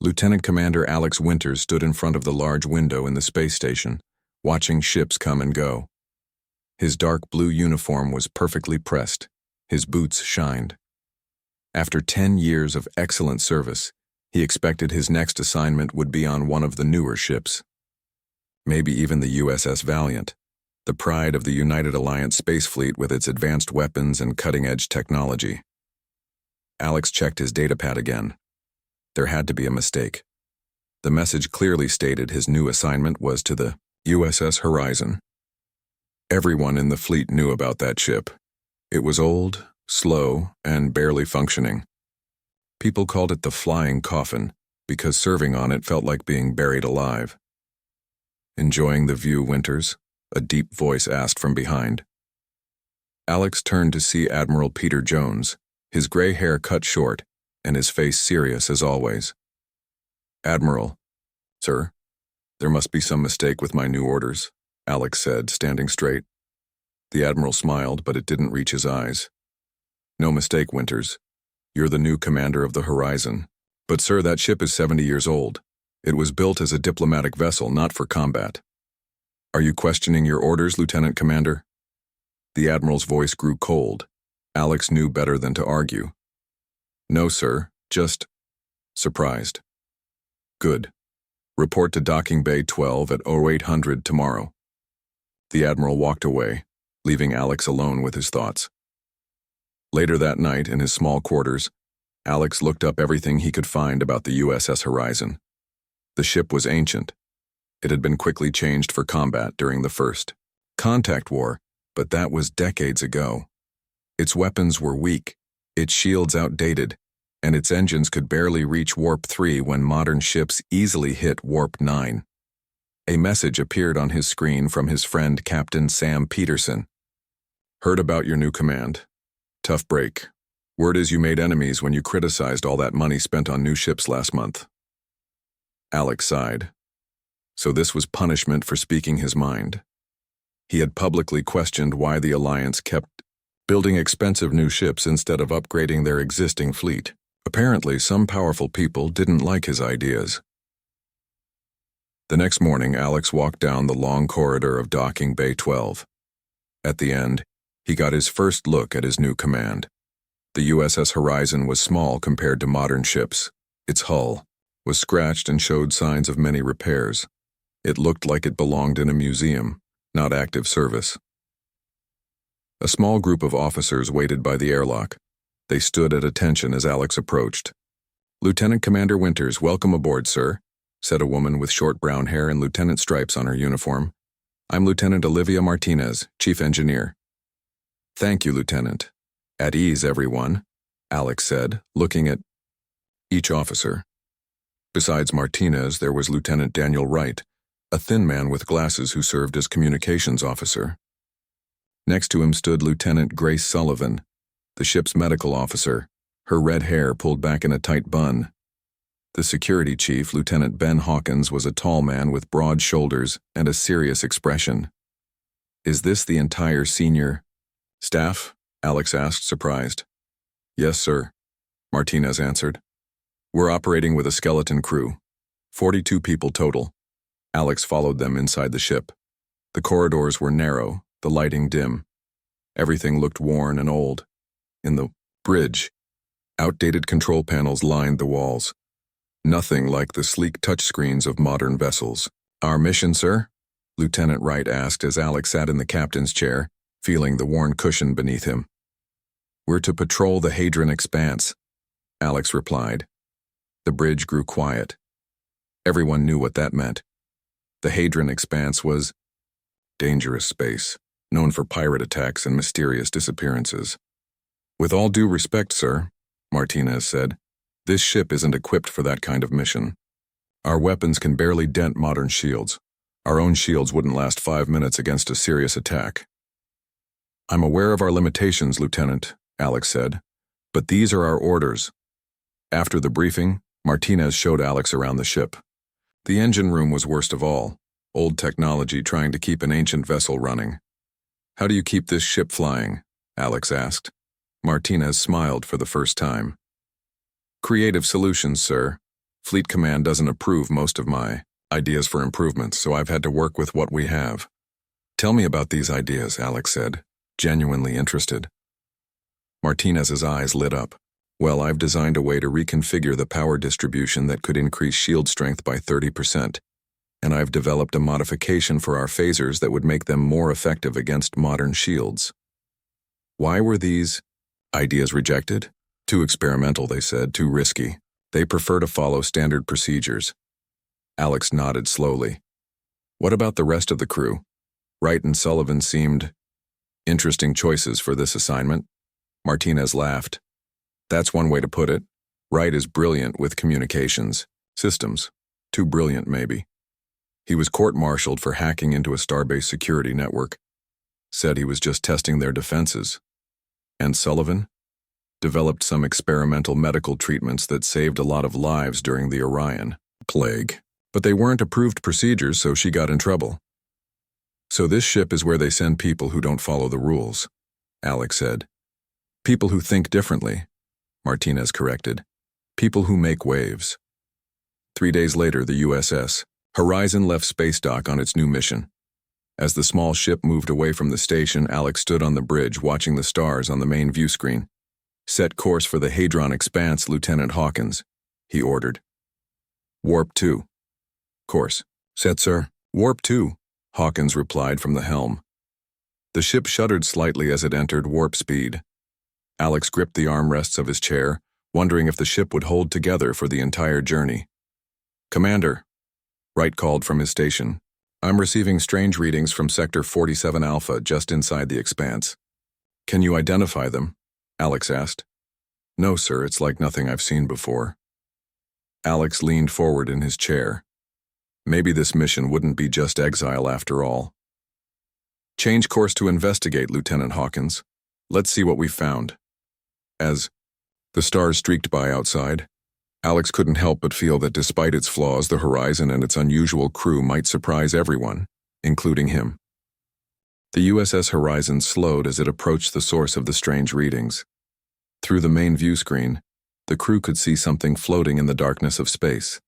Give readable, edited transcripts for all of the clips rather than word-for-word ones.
Lieutenant Commander Alex Winters stood in front of the large window in the space station, watching ships come and go. His dark blue uniform was perfectly pressed. His boots shined. After 10 years of excellent service, he expected his next assignment would be on one of the newer ships. Maybe even the USS Valiant, the pride of the United Alliance space fleet with its advanced weapons and cutting-edge technology. Alex checked his datapad again. There had to be a mistake. The message clearly stated his new assignment was to the USS Horizon. Everyone in the fleet knew about that ship. It was old, slow, and barely functioning. People called it the flying coffin because serving on it felt like being buried alive. "Enjoying the view, Winters?" a deep voice asked from behind. Alex turned to see Admiral Peter Jones, his gray hair cut short and his face serious as always. "Admiral." "Sir, there must be some mistake with my new orders," Alex said, standing straight. The Admiral smiled, but it didn't reach his eyes. "No mistake, Winters. You're the new commander of the Horizon. But sir, that ship is 70 years old. It was built as a diplomatic vessel, not for combat." "Are you questioning your orders, Lieutenant Commander?" The Admiral's voice grew cold. Alex knew better than to argue. "No, sir, just surprised." "Good. Report to Docking Bay 12 at 0800 tomorrow." The Admiral walked away, leaving Alex alone with his thoughts. Later that night, in his small quarters, Alex looked up everything he could find about the USS Horizon. The ship was ancient. It had been quickly changed for combat during the First Contact War, but that was decades ago. Its weapons were weak, its shields outdated, and its engines could barely reach Warp 3 when modern ships easily hit Warp 9. A message appeared on his screen from his friend Captain Sam Peterson. "Heard about your new command. Tough break. Word is you made enemies when you criticized all that money spent on new ships last month." Alex sighed. So this was punishment for speaking his mind. He had publicly questioned why the Alliance kept building expensive new ships instead of upgrading their existing fleet. Apparently, some powerful people didn't like his ideas. The next morning, Alex walked down the long corridor of Docking Bay 12. At the end, he got his first look at his new command. The USS Horizon was small compared to modern ships. Its hull was scratched and showed signs of many repairs. It looked like it belonged in a museum, not active service. A small group of officers waited by the airlock. They stood at attention as Alex approached. "Lieutenant Commander Winters, welcome aboard, sir," said a woman with short brown hair and lieutenant stripes on her uniform. "I'm Lieutenant Olivia Martinez, Chief Engineer." "Thank you, Lieutenant. At ease, everyone," Alex said, looking at each officer. Besides Martinez, there was Lieutenant Daniel Wright, a thin man with glasses who served as communications officer. Next to him stood Lieutenant Grace Sullivan, the ship's medical officer, her red hair pulled back in a tight bun. The security chief, Lieutenant Ben Hawkins, was a tall man with broad shoulders and a serious expression. "Is this the entire senior staff?" Alex asked, surprised. "Yes, sir," Martinez answered. "We're operating with a skeleton crew, 42 people total." Alex followed them inside the ship. The corridors were narrow, the lighting dim. Everything looked worn and old. In the bridge, outdated control panels lined the walls. Nothing like the sleek touchscreens of modern vessels. "Our mission, sir?" Lieutenant Wright asked as Alex sat in the captain's chair, feeling the worn cushion beneath him. "We're to patrol the Hadron Expanse," Alex replied. The bridge grew quiet. Everyone knew what that meant. The Hadron Expanse was dangerous space, known for pirate attacks and mysterious disappearances. "With all due respect, sir," Martinez said, "this ship isn't equipped for that kind of mission. Our weapons can barely dent modern shields. Our own shields wouldn't last 5 minutes against a serious attack." "I'm aware of our limitations, Lieutenant," Alex said, "but these are our orders." After the briefing, Martinez showed Alex around the ship. The engine room was worst of all, old technology trying to keep an ancient vessel running. "How do you keep this ship flying?" Alex asked. Martinez smiled for the first time. "Creative solutions, sir. Fleet Command doesn't approve most of my ideas for improvements, so I've had to work with what we have. Tell me about these ideas, Alex said, genuinely interested. Martinez's eyes lit up. Well, I've designed a way to reconfigure the power distribution that could increase shield strength by 30%, and I've developed a modification for our phasers that would make them more effective against modern shields. Why were these ideas rejected? Too experimental, they said, too risky. They prefer to follow standard procedures. Alex nodded slowly. What about the rest of the crew? Wright and Sullivan seemed interesting choices for this assignment. Martinez laughed. That's one way to put it. Wright is brilliant with communications systems. Too brilliant, maybe. He was court-martialed for hacking into a starbase security network. Said he was just testing their defenses. And Sullivan? Developed some experimental medical treatments that saved a lot of lives during the Orion plague. But they weren't approved procedures, so she got in trouble. So this ship is where they send people who don't follow the rules, Alex said. People who think differently, Martinez corrected. People who make waves. 3 days later, the USS Horizon left space dock on its new mission. As the small ship moved away from the station, Alex stood on the bridge watching the stars on the main view screen. Set course for the Hadron Expanse, Lieutenant Hawkins, he ordered. Warp 2. Course. Set, sir. Warp 2, Hawkins replied from the helm. The ship shuddered slightly as it entered warp speed. Alex gripped the armrests of his chair, wondering if the ship would hold together for the entire journey. Commander, Wright called from his station. I'm receiving strange readings from Sector 47 Alpha just inside the Expanse. Can you identify them? Alex asked. No, sir, it's like nothing I've seen before. Alex leaned forward in his chair. Maybe this mission wouldn't be just exile after all. Change course to investigate, Lieutenant Hawkins. Let's see what we found. As the stars streaked by outside, Alex couldn't help but feel that despite its flaws, the Horizon and its unusual crew might surprise everyone, including him. The USS Horizon slowed as it approached the source of the strange readings. Through the main view screen, the crew could see something floating in the darkness of space.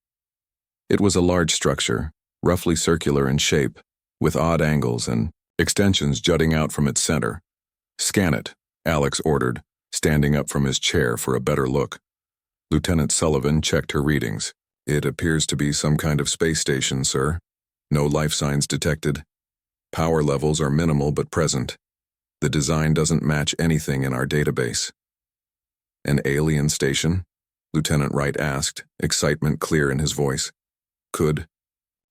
It was a large structure, roughly circular in shape, with odd angles and extensions jutting out from its center. Scan it, Alex ordered, standing up from his chair for a better look. Lieutenant Sullivan checked her readings. It appears to be some kind of space station, sir. No life signs detected. Power levels are minimal but present. The design doesn't match anything in our database. An alien station? Lieutenant Wright asked, excitement clear in his voice. Could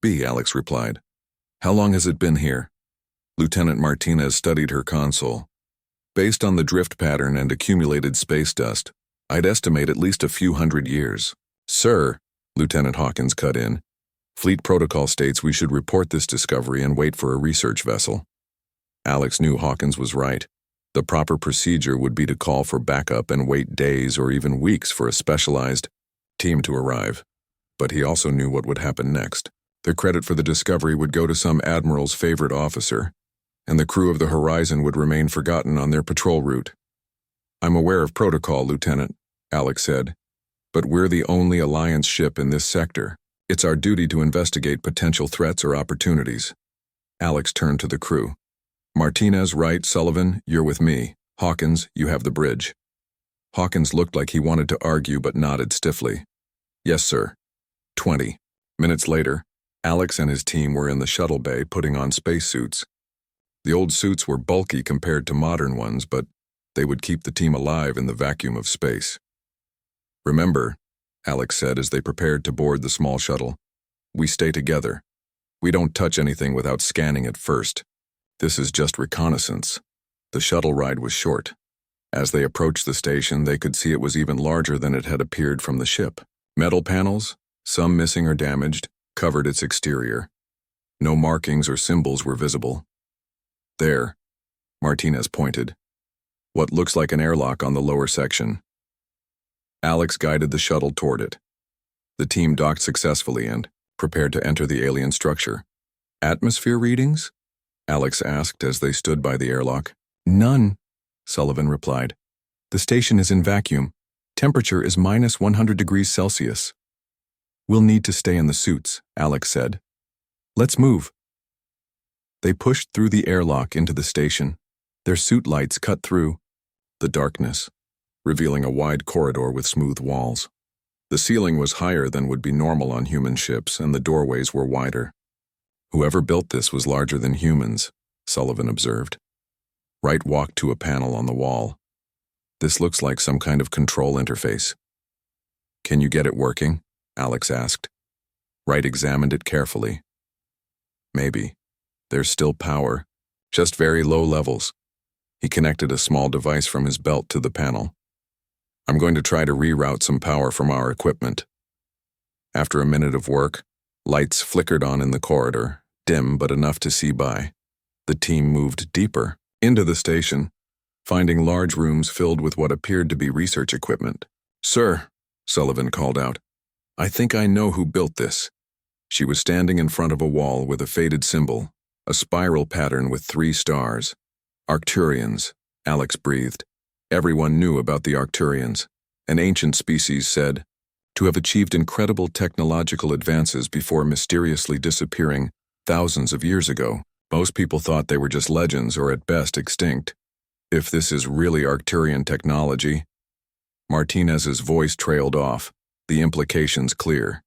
be, Alex replied. How long has it been here? Lieutenant Martinez studied her console. Based on the drift pattern and accumulated space dust, I'd estimate at least a few hundred years. Sir, Lieutenant Hawkins cut in, Fleet protocol states we should report this discovery and wait for a research vessel. Alex knew Hawkins was right. The proper procedure would be to call for backup and wait days or even weeks for a specialized team to arrive. But he also knew what would happen next. The credit for the discovery would go to some admiral's favorite officer, and the crew of the Horizon would remain forgotten on their patrol route. I'm aware of protocol, Lieutenant, Alex said, but we're the only Alliance ship in this sector. It's our duty to investigate potential threats or opportunities. Alex turned to the crew. Martinez, Wright, Sullivan, you're with me. Hawkins, you have the bridge. Hawkins looked like he wanted to argue but nodded stiffly. Yes, sir. 20 minutes later, Alex and his team were in the shuttle bay putting on spacesuits. The old suits were bulky compared to modern ones, but they would keep the team alive in the vacuum of space. Remember, Alex said as they prepared to board the small shuttle, we stay together. We don't touch anything without scanning it first. This is just reconnaissance. The shuttle ride was short. As they approached the station, they could see it was even larger than it had appeared from the ship. Metal panels, some missing or damaged, covered its exterior. No markings or symbols were visible. There, Martinez pointed. What looks like an airlock on the lower section. Alex guided the shuttle toward it. The team docked successfully and prepared to enter the alien structure. Atmosphere readings? Alex asked as they stood by the airlock. None, Sullivan replied. The station is in vacuum. Temperature is -100 degrees Celsius. We'll need to stay in the suits, Alex said. Let's move. They pushed through the airlock into the station. Their suit lights cut through the darkness, revealing a wide corridor with smooth walls. The ceiling was higher than would be normal on human ships, and the doorways were wider. Whoever built this was larger than humans, Sullivan observed. Wright walked to a panel on the wall. This looks like some kind of control interface. Can you get it working? Alex asked. Wright examined it carefully. Maybe. There's still power, just very low levels. He connected a small device from his belt to the panel. I'm going to try to reroute some power from our equipment. After a minute of work, lights flickered on in the corridor, dim but enough to see by. The team moved deeper into the station, finding large rooms filled with what appeared to be research equipment. Sir, Sullivan called out, I think I know who built this. She was standing in front of a wall with a faded symbol, a spiral pattern with 3 stars. Arcturians, Alex breathed. Everyone knew about the Arcturians, an ancient species said to have achieved incredible technological advances before mysteriously disappearing thousands of years ago. Most people thought they were just legends or at best extinct. If this is really Arcturian technology, Martinez's voice trailed off, the implications clear.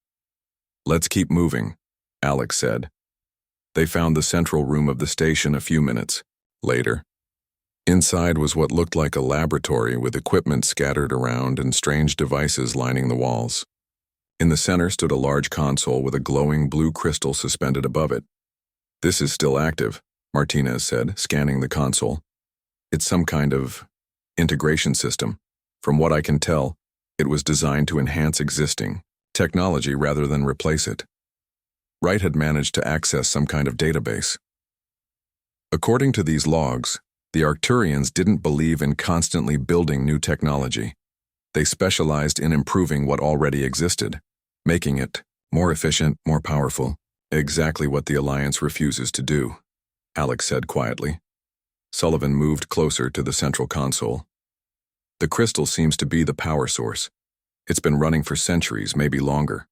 Let's keep moving, Alex said. They found the central room of the station a few minutes later. Inside was what looked like a laboratory with equipment scattered around and strange devices lining the walls. In the center stood a large console with a glowing blue crystal suspended above it. This is still active, Martinez said, scanning the console. It's some kind of integration system. From what I can tell, it was designed to enhance existing technology rather than replace it. Wright had managed to access some kind of database. According to these logs, the Arcturians didn't believe in constantly building new technology. They specialized in improving what already existed, making it more efficient, more powerful, exactly what the Alliance refuses to do, Alex said quietly. Sullivan moved closer to the central console. The crystal seems to be the power source. It's been running for centuries, maybe longer.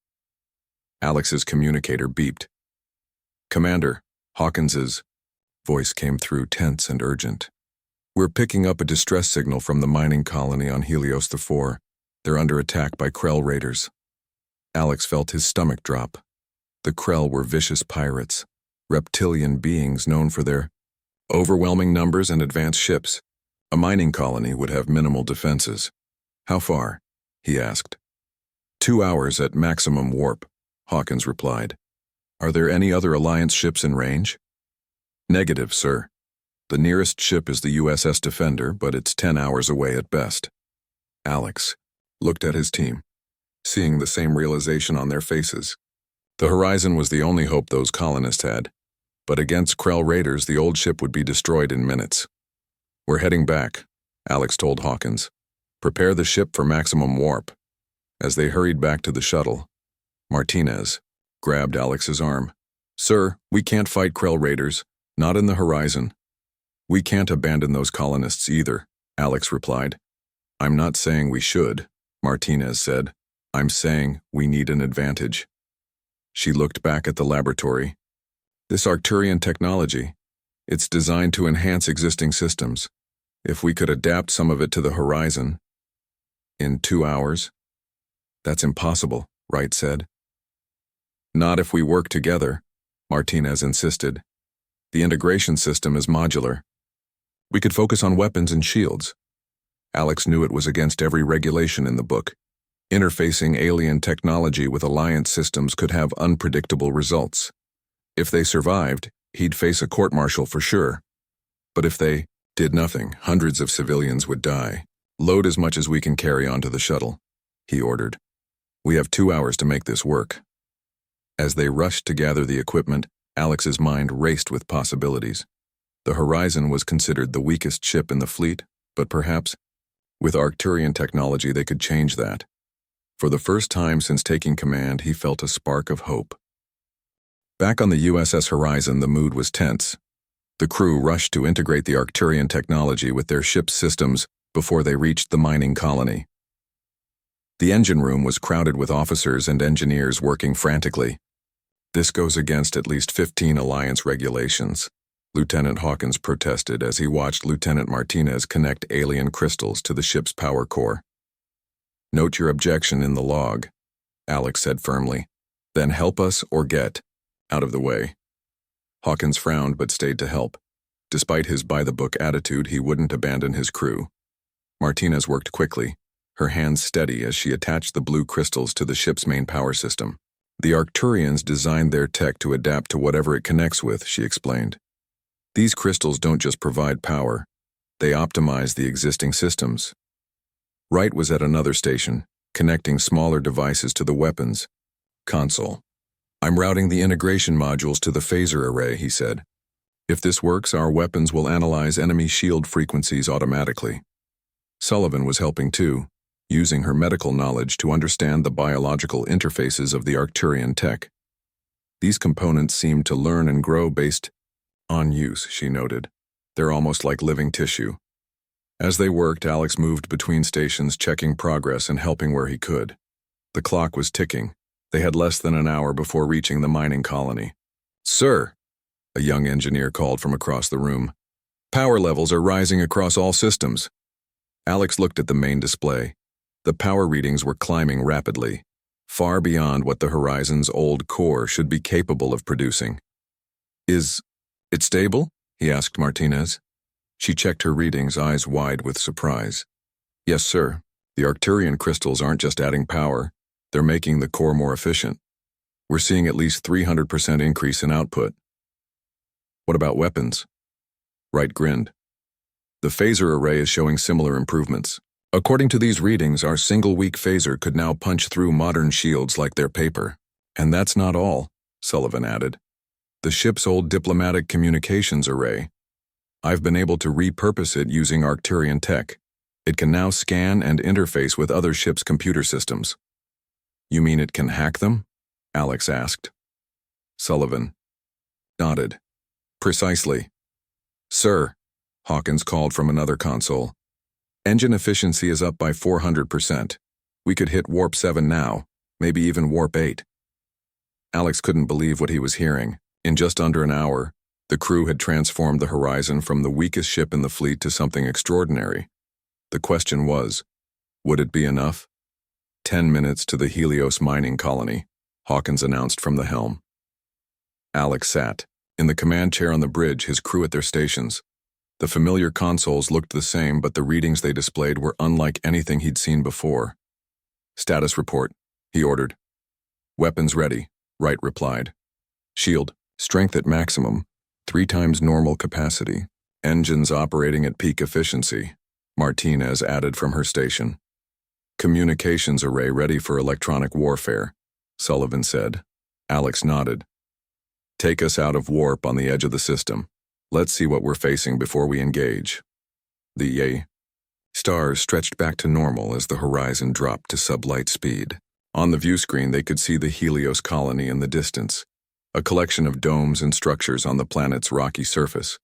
Alex's communicator beeped. Commander, Hawkins's voice came through, tense and urgent. We're picking up a distress signal from the mining colony on Helios IV. They're under attack by Krell raiders. Alex felt his stomach drop. The Krell were vicious pirates, reptilian beings known for their overwhelming numbers and advanced ships. A mining colony would have minimal defenses. How far? He asked. 2 hours at maximum warp, Hawkins replied. Are there any other Alliance ships in range? Negative, sir. The nearest ship is the USS Defender, but it's 10 hours away at best. Alex looked at his team, seeing the same realization on their faces. The Horizon was the only hope those colonists had, but against Krell raiders the old ship would be destroyed in minutes. We're heading back, Alex told Hawkins. Prepare the ship for maximum warp. As they hurried back to the shuttle, Martinez grabbed Alex's arm. Sir, we can't fight Krell raiders. Not in the Horizon. We can't abandon those colonists either, Alex replied. I'm not saying we should, Martinez said. I'm saying we need an advantage. She looked back at the laboratory. This Arcturian technology, it's designed to enhance existing systems. If we could adapt some of it to the Horizon in 2 hours, that's impossible, Wright said. Not if we work together, Martinez insisted. The integration system is modular. We could focus on weapons and shields. Alex knew it was against every regulation in the book. Interfacing alien technology with Alliance systems could have unpredictable results. If they survived, he'd face a court-martial for sure. But if they did nothing, hundreds of civilians would die. Load as much as we can carry onto the shuttle, he ordered. We have 2 hours to make this work. As they rushed to gather the equipment, Alex's mind raced with possibilities. The Horizon was considered the weakest ship in the fleet, but perhaps, with Arcturian technology, they could change that. For the first time since taking command, he felt a spark of hope. Back on the USS Horizon, the mood was tense. The crew rushed to integrate the Arcturian technology with their ship's systems before they reached the mining colony. The engine room was crowded with officers and engineers working frantically. This goes against at least 15 Alliance regulations, Lieutenant Hawkins protested as he watched Lieutenant Martinez connect alien crystals to the ship's power core. Note your objection in the log, Alex said firmly. Then help us or get out of the way. Hawkins frowned but stayed to help. Despite his by-the-book attitude, he wouldn't abandon his crew. Martinez worked quickly, her hands steady as she attached the blue crystals to the ship's main power system. The Arcturians designed their tech to adapt to whatever it connects with, she explained. These crystals don't just provide power, they optimize the existing systems. Wright was at another station, connecting smaller devices to the weapons console. I'm routing the integration modules to the phaser array, he said. If this works, our weapons will analyze enemy shield frequencies automatically. Sullivan was helping too, using her medical knowledge to understand the biological interfaces of the Arcturian tech. These components seem to learn and grow based on use, she noted. They're almost like living tissue. As they worked, Alex moved between stations, checking progress and helping where he could. The clock was ticking. They had less than an hour before reaching the mining colony. Sir, a young engineer called from across the room. Power levels are rising across all systems. Alex looked at the main display. The power readings were climbing rapidly, far beyond what the Horizon's old core should be capable of producing. Is it stable? He asked Martinez. She checked her readings, eyes wide with surprise. Yes, sir. The Arcturian crystals aren't just adding power, they're making the core more efficient. We're seeing at least 300% increase in output. What about weapons? Wright grinned. The phaser array is showing similar improvements. According to these readings, our single-weak phaser could now punch through modern shields like they're paper. And that's not all, Sullivan added. The ship's old diplomatic communications array. I've been able to repurpose it using Arcturian tech. It can now scan and interface with other ships' computer systems. You mean it can hack them? Alex asked. Sullivan nodded. Precisely. Sir, Hawkins called from another console. Engine efficiency is up by 400%. We could hit Warp 7 now, maybe even Warp 8. Alex couldn't believe what he was hearing. In just under an hour, the crew had transformed the Horizon from the weakest ship in the fleet to something extraordinary. The question was, would it be enough? 10 minutes to the Helios mining colony, Hawkins announced from the helm. Alex sat, in the command chair on the bridge, his crew at their stations. The familiar consoles looked the same, but the readings they displayed were unlike anything he'd seen before. Status report, he ordered. Weapons ready, Wright replied. Shield, strength at maximum, 3 times normal capacity. Engines operating at peak efficiency, Martinez added from her station. Communications array ready for electronic warfare, Sullivan said. Alex nodded. Take us out of warp on the edge of the system. Let's see what we're facing before we engage. The stars stretched back to normal as the horizon dropped to sublight speed. On the view screen, they could see the Helios colony in the distance, a collection of domes and structures on the planet's rocky surface.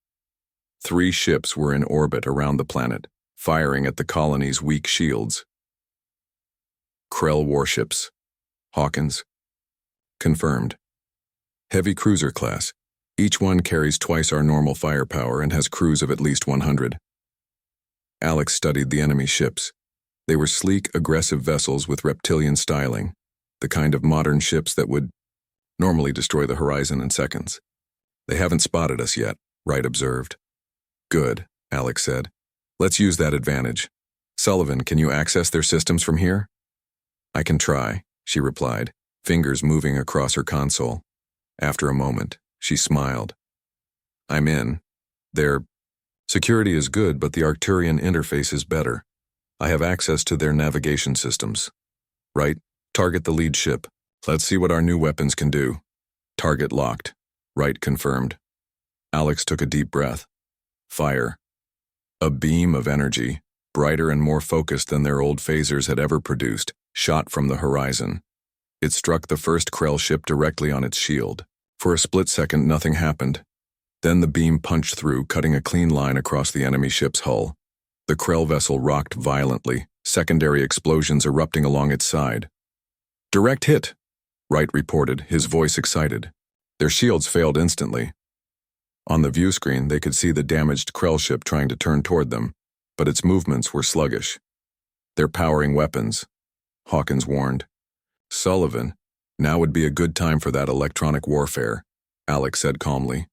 3 ships were in orbit around the planet, firing at the colony's weak shields. Krell warships. Hawkins. Confirmed. Heavy cruiser class. Each one carries twice our normal firepower and has crews of at least 100. Alex studied the enemy ships. They were sleek, aggressive vessels with reptilian styling, the kind of modern ships that would normally destroy the Horizon in seconds. They haven't spotted us yet, Wright observed. Good, Alex said. Let's use that advantage. Sullivan, can you access their systems from here? I can try, she replied, fingers moving across her console. After a moment, she smiled. I'm in. Their security is good, but the Arcturian interface is better. I have access to their navigation systems. Right, target the lead ship. Let's see what our new weapons can do. Target locked, Wright confirmed. Alex took a deep breath. Fire. A beam of energy, brighter and more focused than their old phasers had ever produced, shot from the Horizon. It struck the first Krell ship directly on its shield. For a split second, nothing happened. Then the beam punched through, cutting a clean line across the enemy ship's hull. The Krell vessel rocked violently, secondary explosions erupting along its side. "Direct hit," Wright reported, his voice excited. Their shields failed instantly. On the view screen, they could see the damaged Krell ship trying to turn toward them, but its movements were sluggish. "They're powering weapons," Hawkins warned. "Sullivan, now would be a good time for that electronic warfare," Alex said calmly.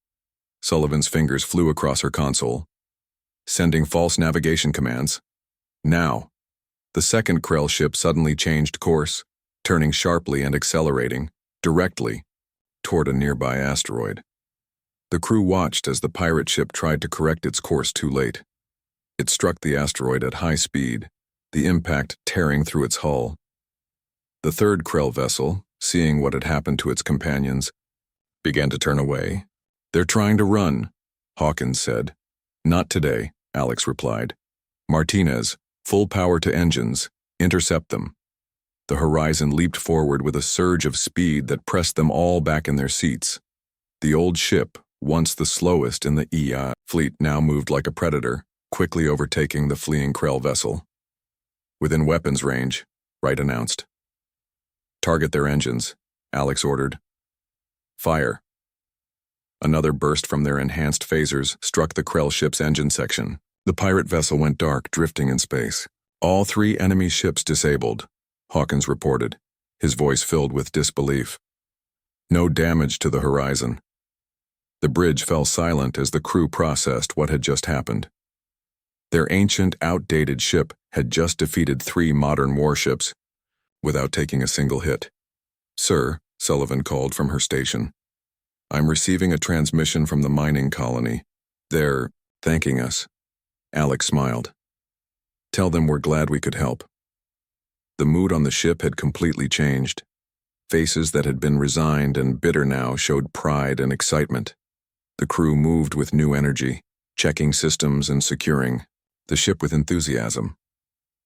Sullivan's fingers flew across her console. "Sending false navigation commands. Now." The second Krell ship suddenly changed course, turning sharply and accelerating, directly, toward a nearby asteroid. The crew watched as the pirate ship tried to correct its course too late. It struck the asteroid at high speed, the impact tearing through its hull. The third Krell vessel, seeing what had happened to its companions, began to turn away. "They're trying to run," Hawkins said. "Not today," Alex replied. "Martinez, full power to engines, intercept them." The horizon leaped forward with a surge of speed that pressed them all back in their seats. The old ship, once the slowest in the HFY fleet, now moved like a predator, quickly overtaking the fleeing Krell vessel. "Within weapons range," Wright announced. "Target their engines," Alex ordered. "Fire." Another burst from their enhanced phasers struck the Krell ship's engine section. The pirate vessel went dark, drifting in space. "All 3 enemy ships disabled," Hawkins reported, his voice filled with disbelief. "No damage to the horizon." The bridge fell silent as the crew processed what had just happened. Their ancient, outdated ship had just defeated 3 modern warships without taking a single hit. "Sir," Sullivan called from her station, "I'm receiving a transmission from the mining colony. They're thanking us." Alex smiled. "Tell them we're glad we could help." The mood on the ship had completely changed. Faces that had been resigned and bitter now showed pride and excitement. The crew moved with new energy, checking systems and securing the ship with enthusiasm.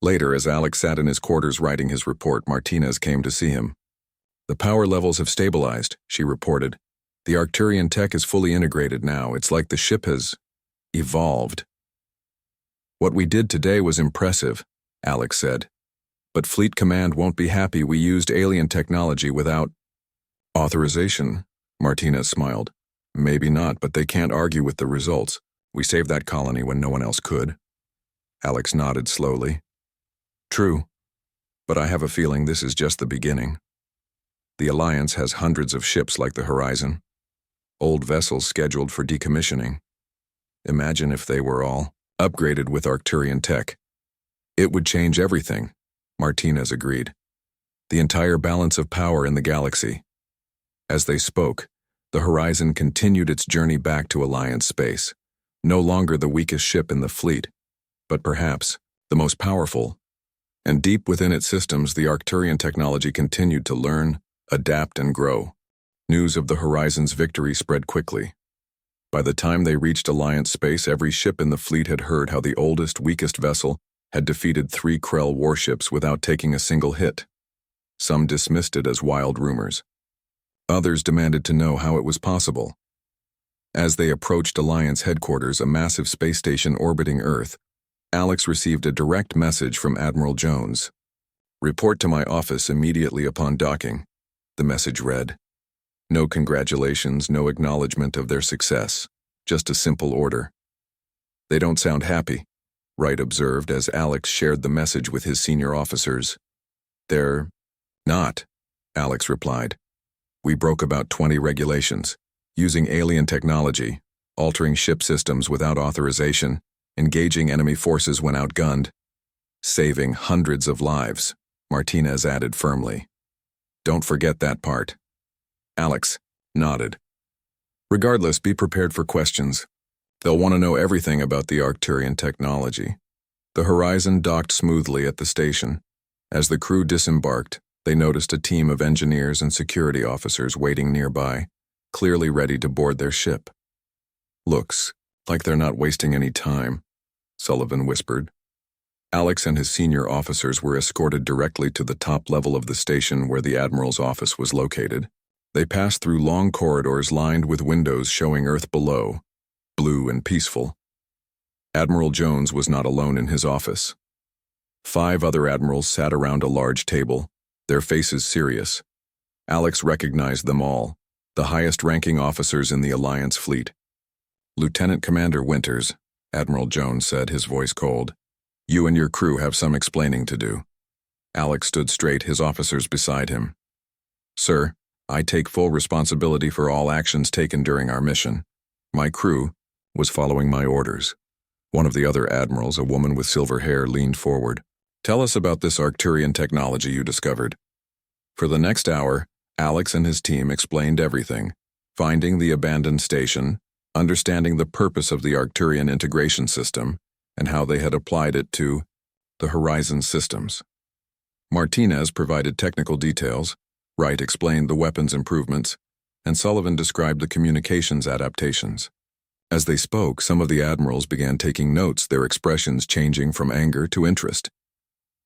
Later, as Alex sat in his quarters writing his report, Martinez came to see him. "The power levels have stabilized," she reported. "The Arcturian tech is fully integrated now. It's like the ship has evolved." "What we did today was impressive," Alex said. "But Fleet Command won't be happy we used alien technology without authorization," Martinez smiled. "Maybe not, but they can't argue with the results. We saved that colony when no one else could." Alex nodded slowly. "True, but I have a feeling this is just the beginning. The Alliance has hundreds of ships like the Horizon, old vessels scheduled for decommissioning. Imagine if they were all upgraded with Arcturian tech. It would change everything," Martinez agreed. "The entire balance of power in the galaxy." As they spoke, the Horizon continued its journey back to Alliance space, no longer the weakest ship in the fleet, but perhaps the most powerful. And deep within its systems, the Arcturian technology continued to learn, adapt, and grow. News of the Horizon's victory spread quickly. By the time they reached Alliance space, every ship in the fleet had heard how the oldest, weakest vessel had defeated 3 Krell warships without taking a single hit. Some dismissed it as wild rumors. Others demanded to know how it was possible. As they approached Alliance headquarters, a massive space station orbiting Earth, Alex received a direct message from Admiral Jones. "Report to my office immediately upon docking," the message read. No congratulations, no acknowledgement of their success, just a simple order. "They don't sound happy," Wright observed as Alex shared the message with his senior officers. "They're not," Alex replied. "We broke about 20 regulations, using alien technology, altering ship systems without authorization, engaging enemy forces when outgunned, saving hundreds of lives," Martinez added firmly. "Don't forget that part." Alex nodded. "Regardless, be prepared for questions. They'll want to know everything about the Arcturian technology." The Horizon docked smoothly at the station. As the crew disembarked, they noticed a team of engineers and security officers waiting nearby, clearly ready to board their ship. "Looks like they're not wasting any time," Sullivan whispered. Alex and his senior officers were escorted directly to the top level of the station where the Admiral's office was located. They passed through long corridors lined with windows showing Earth below, blue and peaceful. Admiral Jones was not alone in his office. 5 other admirals sat around a large table, their faces serious. Alex recognized them all, the highest-ranking officers in the Alliance fleet. "Lieutenant Commander Winters," Admiral Jones said, his voice cold. "You and your crew have some explaining to do." Alex stood straight, his officers beside him. "Sir, I take full responsibility for all actions taken during our mission. My crew was following my orders." One of the other admirals, a woman with silver hair, leaned forward. "Tell us about this Arcturian technology you discovered." For the next hour, Alex and his team explained everything, finding the abandoned station, understanding the purpose of the Arcturian integration system, and how they had applied it to the Horizon systems. Martinez provided technical details, Wright explained the weapons improvements, and Sullivan described the communications adaptations. As they spoke, some of the admirals began taking notes, their expressions changing from anger to interest.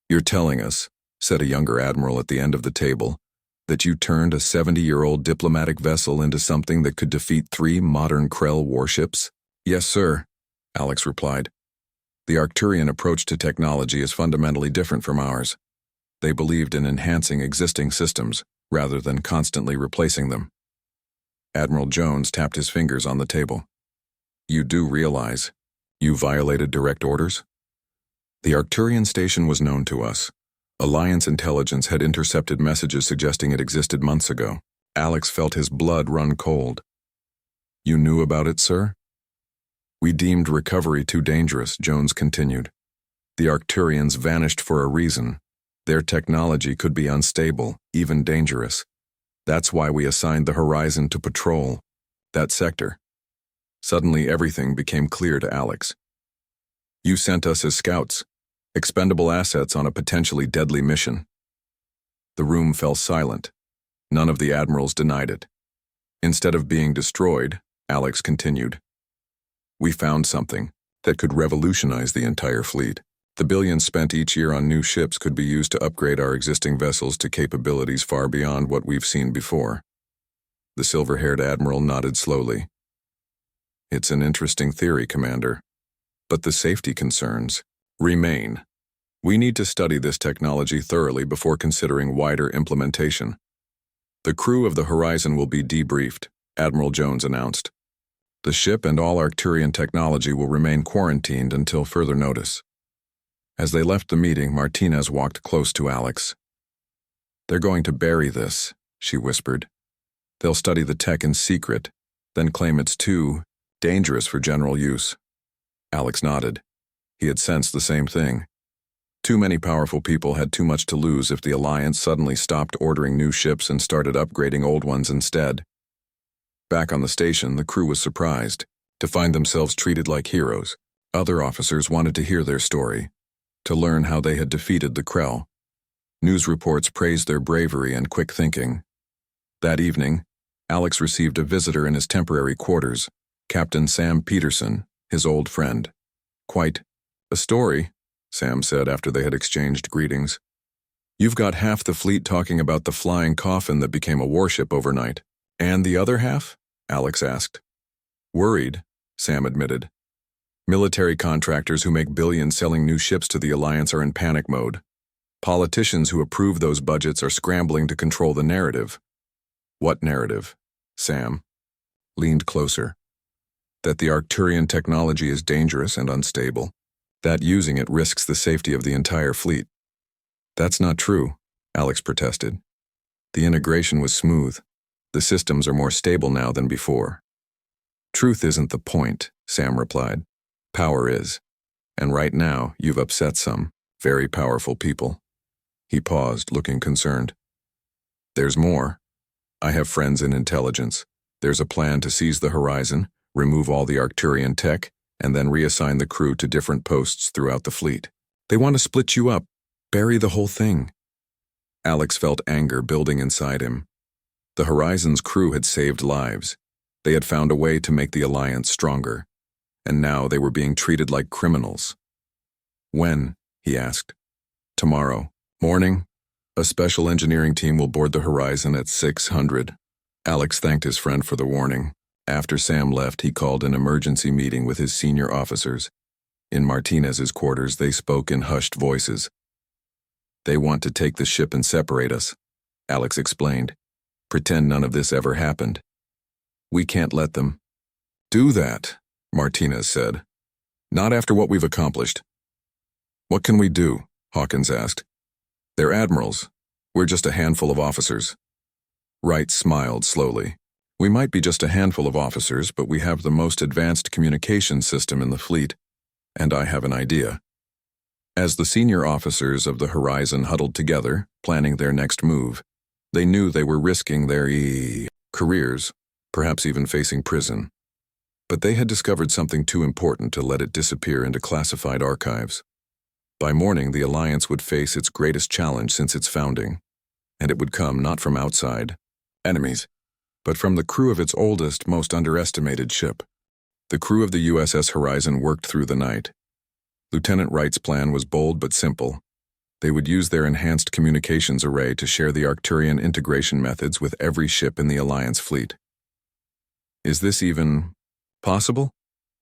"You're telling us," said a younger admiral at the end of the table, "that you turned a 70-year-old diplomatic vessel into something that could defeat 3 modern Krell warships?" "Yes, sir," Alex replied. "The Arcturian approach to technology is fundamentally different from ours. They believed in enhancing existing systems, rather than constantly replacing them." Admiral Jones tapped his fingers on the table. "You do realize you violated direct orders?" "The Arcturian station was known to us. Alliance intelligence had intercepted messages suggesting it existed months ago." Alex felt his blood run cold. "You knew about it, sir?" "We deemed recovery too dangerous," Jones continued. "The Arcturians vanished for a reason. Their technology could be unstable, even dangerous. That's why we assigned the Horizon to patrol that sector." Suddenly everything became clear to Alex. "You sent us as scouts, expendable assets on a potentially deadly mission." The room fell silent. None of the admirals denied it. "Instead of being destroyed," Alex continued, "we found something that could revolutionize the entire fleet. The billions spent each year on new ships could be used to upgrade our existing vessels to capabilities far beyond what we've seen before." The silver-haired admiral nodded slowly. "It's an interesting theory, Commander. But the safety concerns remain. We need to study this technology thoroughly before considering wider implementation." "The crew of the Horizon will be debriefed," Admiral Jones announced. "The ship and all Arcturian technology will remain quarantined until further notice." As they left the meeting, Martinez walked close to Alex. "They're going to bury this," she whispered. "They'll study the tech in secret, then claim it's too dangerous for general use." Alex nodded. He had sensed the same thing. Too many powerful people had too much to lose if the Alliance suddenly stopped ordering new ships and started upgrading old ones instead. Back on the station, the crew was surprised to find themselves treated like heroes. Other officers wanted to hear their story, to learn how they had defeated the Krell. News reports praised their bravery and quick thinking. That evening, Alex received a visitor in his temporary quarters, Captain Sam Peterson, his old friend. "Quite a story," Sam said after they had exchanged greetings. "You've got half the fleet talking about the flying coffin that became a warship overnight. And the other half?" Alex asked. "Worried," Sam admitted. "Military contractors who make billions selling new ships to the Alliance are in panic mode. Politicians who approve those budgets are scrambling to control the narrative." "What narrative?" Sam leaned closer. "That the Arcturian technology is dangerous and unstable. That using it risks the safety of the entire fleet." "That's not true," Alex protested. "The integration was smooth. The systems are more stable now than before." "Truth isn't the point," Sam replied. "Power is. And right now, you've upset some very powerful people." He paused, looking concerned. "There's more. I have friends in intelligence. There's a plan to seize the Horizon, remove all the Arcturian tech, and then reassign the crew to different posts throughout the fleet. They want to split you up, bury the whole thing." Alex felt anger building inside him. The Horizon's crew had saved lives. They had found a way to make the Alliance stronger. And now they were being treated like criminals. "When?" he asked. "Tomorrow morning. A special engineering team will board the Horizon at 600. Alex thanked his friend for the warning. After Sam left, he called an emergency meeting with his senior officers. In Martinez's quarters, they spoke in hushed voices. They want to take the ship and separate us, Alex explained. Pretend none of this ever happened. We can't let them do that, Martinez said. Not after what we've accomplished. What can we do? Hawkins asked. They're admirals. We're just a handful of officers. Wright smiled slowly. We might be just a handful of officers, but we have the most advanced communication system in the fleet, and I have an idea. As the senior officers of the Horizon huddled together, planning their next move, they knew they were risking their careers, perhaps even facing prison. But they had discovered something too important to let it disappear into classified archives. By morning, the Alliance would face its greatest challenge since its founding, and it would come not from outside enemies, but from the crew of its oldest, most underestimated ship. The crew of the USS Horizon worked through the night. Lieutenant Wright's plan was bold but simple. They would use their enhanced communications array to share the Arcturian integration methods with every ship in the Alliance fleet. Is this even possible?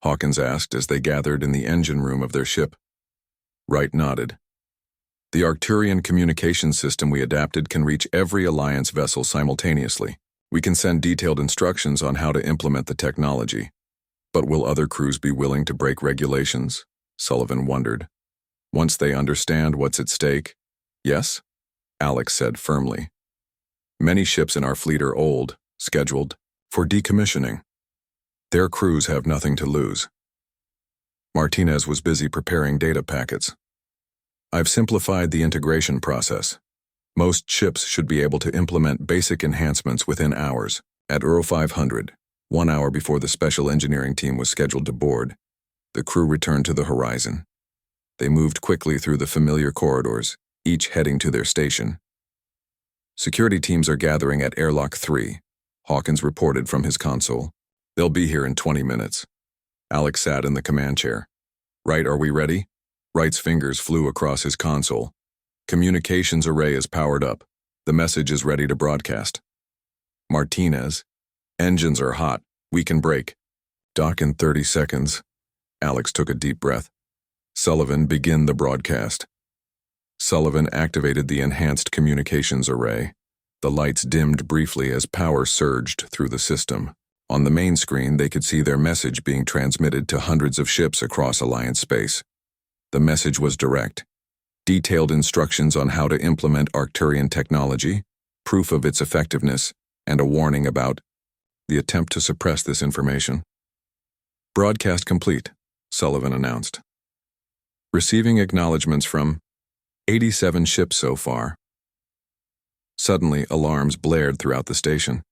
Hawkins asked as they gathered in the engine room of their ship. Wright nodded. The Arcturian communication system we adapted can reach every Alliance vessel simultaneously. We can send detailed instructions on how to implement the technology. But will other crews be willing to break regulations? Sullivan wondered. Once they understand what's at stake? Yes, Alex said firmly. Many ships in our fleet are old, scheduled for decommissioning. Their crews have nothing to lose. Martinez was busy preparing data packets. I've simplified the integration process. Most ships should be able to implement basic enhancements within hours. At Euro 500, 1 hour before the special engineering team was scheduled to board, the crew returned to the Horizon. They moved quickly through the familiar corridors, each heading to their station. Security teams are gathering at Airlock 3, Hawkins reported from his console. They'll be here in 20 minutes. Alex sat in the command chair. Wright, are we ready? Wright's fingers flew across his console. Communications array is powered up. The message is ready to broadcast. Martinez, engines are hot. We can break. Dock in 30 seconds. Alex took a deep breath. Sullivan, begin the broadcast. Sullivan activated the enhanced communications array. The lights dimmed briefly as power surged through the system. On the main screen, they could see their message being transmitted to hundreds of ships across Alliance space. The message was direct. Detailed instructions on how to implement Arcturian technology, proof of its effectiveness, and a warning about the attempt to suppress this information. Broadcast complete, Sullivan announced. Receiving acknowledgements from 87 ships so far. Suddenly, alarms blared throughout the station.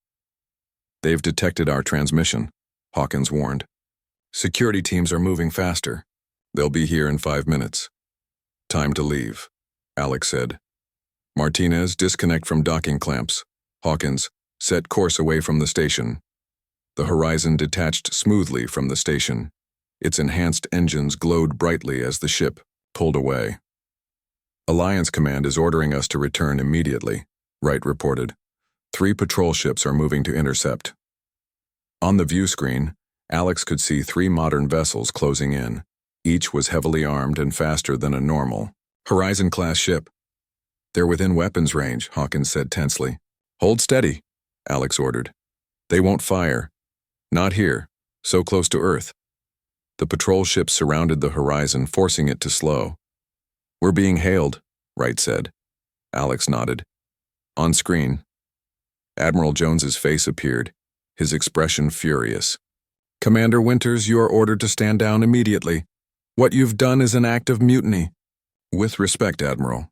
They've detected our transmission, Hawkins warned. Security teams are moving faster. They'll be here in 5 minutes. Time to leave, Alex said. Martinez, disconnect from docking clamps. Hawkins, set course away from the station. The Horizon detached smoothly from the station. Its enhanced engines glowed brightly as the ship pulled away. Alliance Command is ordering us to return immediately, Wright reported. 3 patrol ships are moving to intercept. On the view screen, Alex could see 3 modern vessels closing in. Each was heavily armed and faster than a normal Horizon-class ship. They're within weapons range, Hawkins said tensely. Hold steady, Alex ordered. They won't fire. Not here, so close to Earth. The patrol ships surrounded the Horizon, forcing it to slow. We're being hailed, Wright said. Alex nodded. On screen, Admiral Jones's face appeared, his expression furious. Commander Winters, you are ordered to stand down immediately. What you've done is an act of mutiny. With respect, Admiral,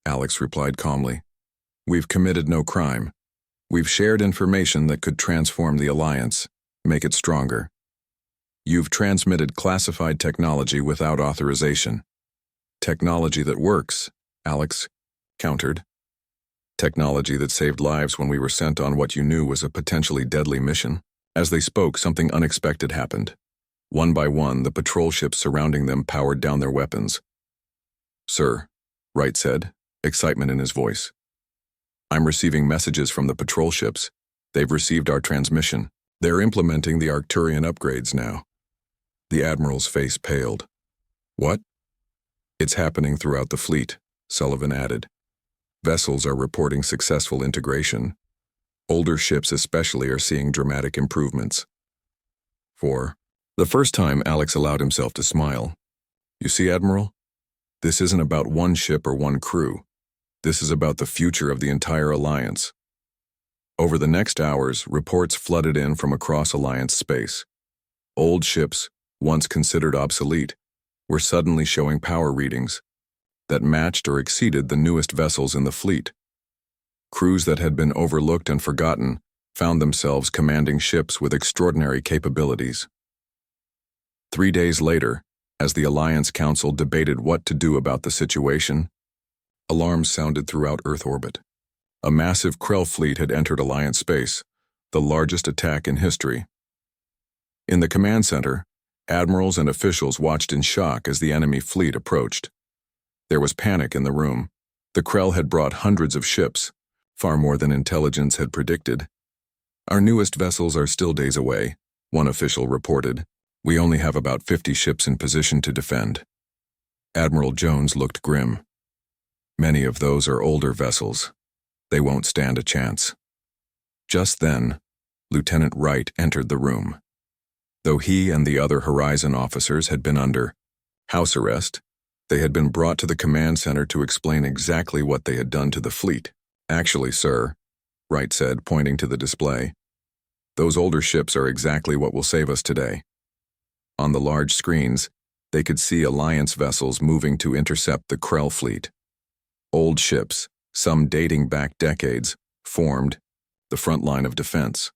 Alex replied calmly. We've committed no crime. We've shared information that could transform the Alliance, make it stronger. You've transmitted classified technology without authorization. Technology that works, Alex countered. Technology that saved lives when we were sent on what you knew was a potentially deadly mission. As they spoke, something unexpected happened. One by one, the patrol ships surrounding them powered down their weapons. Sir, Wright said, excitement in his voice. I'm receiving messages from the patrol ships. They've received our transmission. They're implementing the Arcturian upgrades now. The Admiral's face paled. What? It's happening throughout the fleet, Sullivan added. Vessels are reporting successful integration. Older ships especially are seeing dramatic improvements. 4. The first time Alex allowed himself to smile. You see, Admiral? This isn't about one ship or one crew. This is about the future of the entire Alliance. Over the next hours, reports flooded in from across Alliance space. Old ships, once considered obsolete, were suddenly showing power readings that matched or exceeded the newest vessels in the fleet. Crews that had been overlooked and forgotten found themselves commanding ships with extraordinary capabilities. 3 days later, as the Alliance Council debated what to do about the situation, alarms sounded throughout Earth orbit. A massive Krell fleet had entered Alliance space, the largest attack in history. In the command center, admirals and officials watched in shock as the enemy fleet approached. There was panic in the room. The Krell had brought hundreds of ships, far more than intelligence had predicted. Our newest vessels are still days away, one official reported. We only have about 50 ships in position to defend. Admiral Jones looked grim. Many of those are older vessels. They won't stand a chance. Just then, Lieutenant Wright entered the room. Though he and the other Horizon officers had been under house arrest, they had been brought to the command center to explain exactly what they had done to the fleet. Actually, sir, Wright said, pointing to the display, those older ships are exactly what will save us today. On the large screens, they could see Alliance vessels moving to intercept the Krell fleet. Old ships, some dating back decades, formed the front line of defense.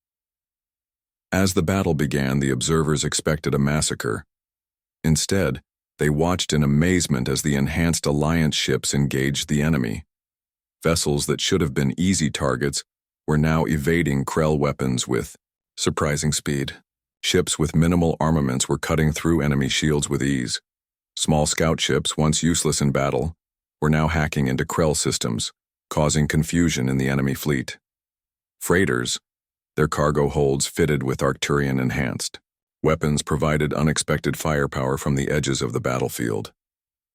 As the battle began, the observers expected a massacre. Instead, they watched in amazement as the enhanced Alliance ships engaged the enemy. Vessels that should have been easy targets were now evading Krell weapons with surprising speed. Ships with minimal armaments were cutting through enemy shields with ease. Small scout ships, once useless in battle, were now hacking into Krell systems, causing confusion in the enemy fleet. Freighters, their cargo holds fitted with Arcturian enhanced. Weapons provided unexpected firepower from the edges of the battlefield.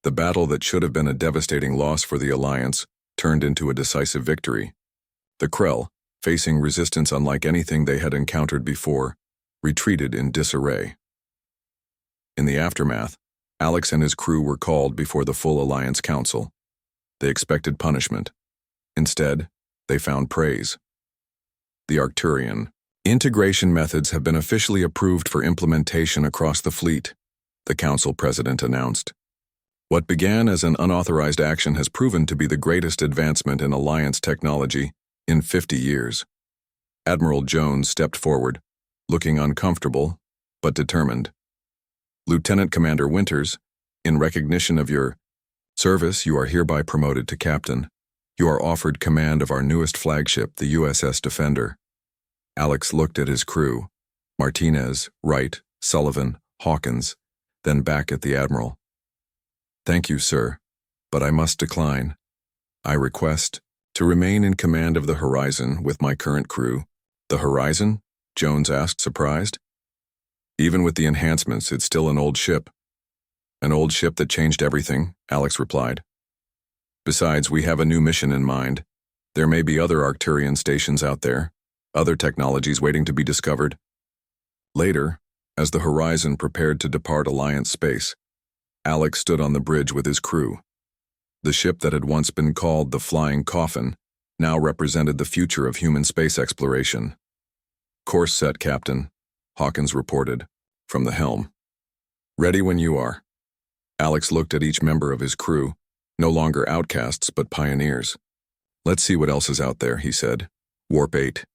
The battle that should have been a devastating loss for the Alliance turned into a decisive victory. The Krell, facing resistance unlike anything they had encountered before, retreated in disarray. In the aftermath, Alex and his crew were called before the full Alliance Council. They expected punishment. Instead, they found praise. The Arcturian integration methods have been officially approved for implementation across the fleet, the Council President announced. What began as an unauthorized action has proven to be the greatest advancement in Alliance technology in 50 years. Admiral Jones stepped forward, looking uncomfortable, but determined. Lieutenant Commander Winters, in recognition of your service, you are hereby promoted to captain. You are offered command of our newest flagship, the USS Defender. Alex looked at his crew, Martinez, Wright, Sullivan, Hawkins, then back at the Admiral. Thank you, sir, but I must decline. I request to remain in command of the Horizon with my current crew. The Horizon? Jones asked, surprised. Even with the enhancements, it's still an old ship. An old ship that changed everything, Alex replied. Besides, we have a new mission in mind. There may be other Arcturian stations out there, other technologies waiting to be discovered. Later, as the Horizon prepared to depart Alliance space, Alex stood on the bridge with his crew. The ship that had once been called the Flying Coffin now represented the future of human space exploration. Course set, Captain, Hawkins reported, from the helm. Ready when you are. Alex looked at each member of his crew, no longer outcasts but pioneers. Let's see what else is out there, he said. Warp 8.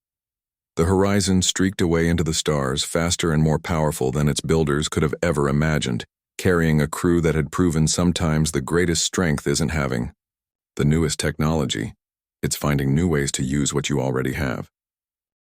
The Horizon streaked away into the stars, faster and more powerful than its builders could have ever imagined, carrying a crew that had proven sometimes the greatest strength isn't having the newest technology. It's finding new ways to use what you already have.